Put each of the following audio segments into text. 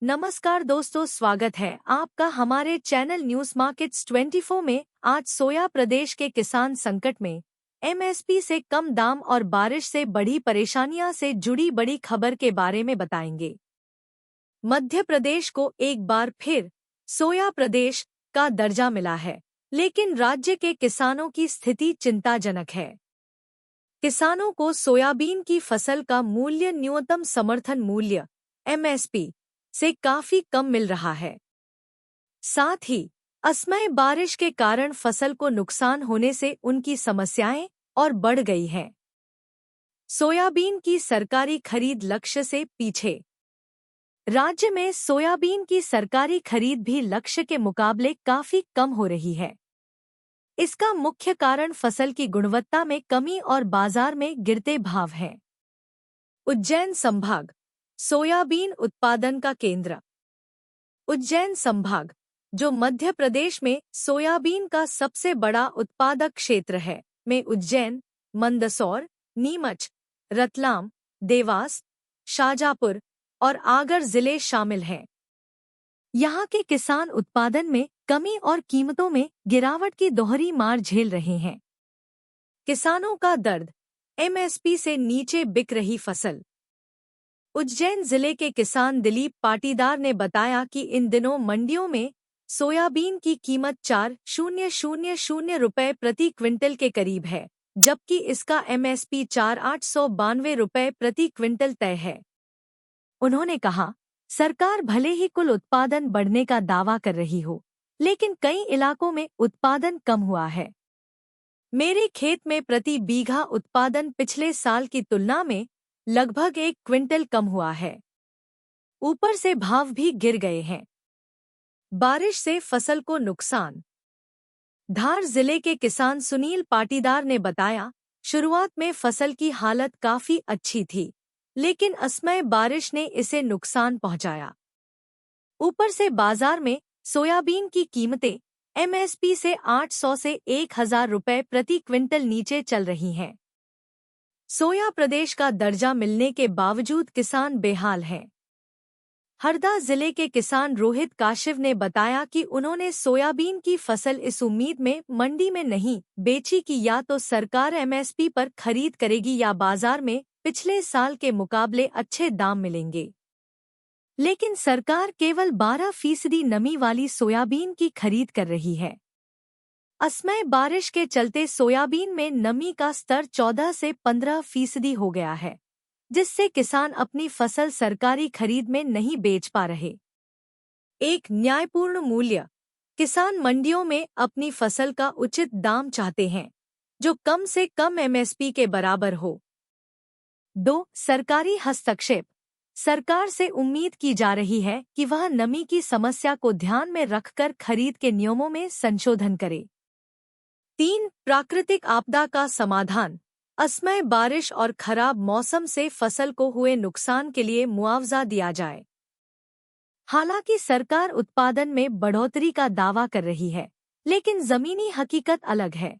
नमस्कार दोस्तों, स्वागत है आपका हमारे चैनल न्यूज मार्केट्स 24 में। आज सोया प्रदेश के किसान संकट में, एमएसपी से कम दाम और बारिश से बढ़ी परेशानियां से जुड़ी बड़ी खबर के बारे में बताएंगे। मध्य प्रदेश को एक बार फिर सोया प्रदेश का दर्जा मिला है, लेकिन राज्य के किसानों की स्थिति चिंताजनक है। किसानों को सोयाबीन की फसल का मूल्य न्यूनतम समर्थन मूल्य एमएसपी से काफी कम मिल रहा है। साथ ही असमय बारिश के कारण फसल को नुकसान होने से उनकी समस्याएं और बढ़ गई हैं। सोयाबीन की सरकारी खरीद लक्ष्य से पीछे। राज्य में सोयाबीन की सरकारी खरीद भी लक्ष्य के मुकाबले काफी कम हो रही है। इसका मुख्य कारण फसल की गुणवत्ता में कमी और बाजार में गिरते भाव हैं। उज्जैन संभाग सोयाबीन उत्पादन का केंद्र। उज्जैन संभाग, जो मध्य प्रदेश में सोयाबीन का सबसे बड़ा उत्पादक क्षेत्र है, में उज्जैन, मंदसौर, नीमच, रतलाम, देवास, शाजापुर और आगर जिले शामिल हैं। यहाँ के किसान उत्पादन में कमी और कीमतों में गिरावट की दोहरी मार झेल रहे हैं। किसानों का दर्द, एमएसपी से नीचे बिक रही फसल। उज्जैन जिले के किसान दिलीप पाटीदार ने बताया कि इन दिनों मंडियों में सोयाबीन की कीमत 4,000 रुपये प्रति क्विंटल के करीब है, जबकि इसका एमएसपी 4,892 रुपये प्रति क्विंटल तय है। उन्होंने कहा, सरकार भले ही कुल उत्पादन बढ़ने का दावा कर रही हो, लेकिन कई इलाकों में उत्पादन कम हुआ है। मेरे खेत में प्रति बीघा उत्पादन पिछले साल की तुलना में लगभग 1 क्विंटल कम हुआ है। ऊपर से भाव भी गिर गए हैं। बारिश से फसल को नुकसान। धार जिले के किसान सुनील पाटीदार ने बताया, शुरुआत में फसल की हालत काफी अच्छी थी, लेकिन असमय बारिश ने इसे नुकसान पहुंचाया। ऊपर से बाजार में सोयाबीन की कीमतें एमएसपी से 800 से 1,000 रुपये प्रति क्विंटल नीचे चल रही हैं। सोया प्रदेश का दर्जा मिलने के बावजूद किसान बेहाल हैं। हरदा जिले के किसान रोहित काशिव ने बताया कि उन्होंने सोयाबीन की फसल इस उम्मीद में मंडी में नहीं बेची कि या तो सरकार एमएसपी पर खरीद करेगी या बाजार में पिछले साल के मुकाबले अच्छे दाम मिलेंगे। लेकिन सरकार केवल 12% नमी वाली सोयाबीन की खरीद कर रही है। असमय बारिश के चलते सोयाबीन में नमी का स्तर 14 से 15% हो गया है, जिससे किसान अपनी फसल सरकारी खरीद में नहीं बेच पा रहे। एक न्यायपूर्ण मूल्य। किसान मंडियों में अपनी फसल का उचित दाम चाहते हैं, जो कम से कम एमएसपी के बराबर हो। 2. सरकारी हस्तक्षेप। सरकार से उम्मीद की जा रही है कि वह नमी की समस्या को ध्यान में रखकर खरीद के नियमों में संशोधन करे। 3. प्राकृतिक आपदा का समाधान। असमय बारिश और खराब मौसम से फसल को हुए नुकसान के लिए मुआवजा दिया जाए। हालांकि सरकार उत्पादन में बढ़ोतरी का दावा कर रही है, लेकिन जमीनी हकीकत अलग है।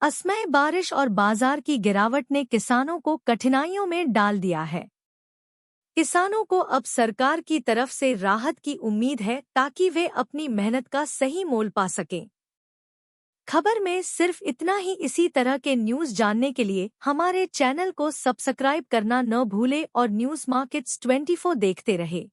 असमय बारिश और बाजार की गिरावट ने किसानों को कठिनाइयों में डाल दिया है। किसानों को अब सरकार की तरफ से राहत की उम्मीद है, ताकि वे अपनी मेहनत का सही मोल पा सकें। खबर में सिर्फ इतना ही। इसी तरह के न्यूज़ जानने के लिए हमारे चैनल को सब्सक्राइब करना न भूलें और न्यूज़ मार्केट्स 24 देखते रहें।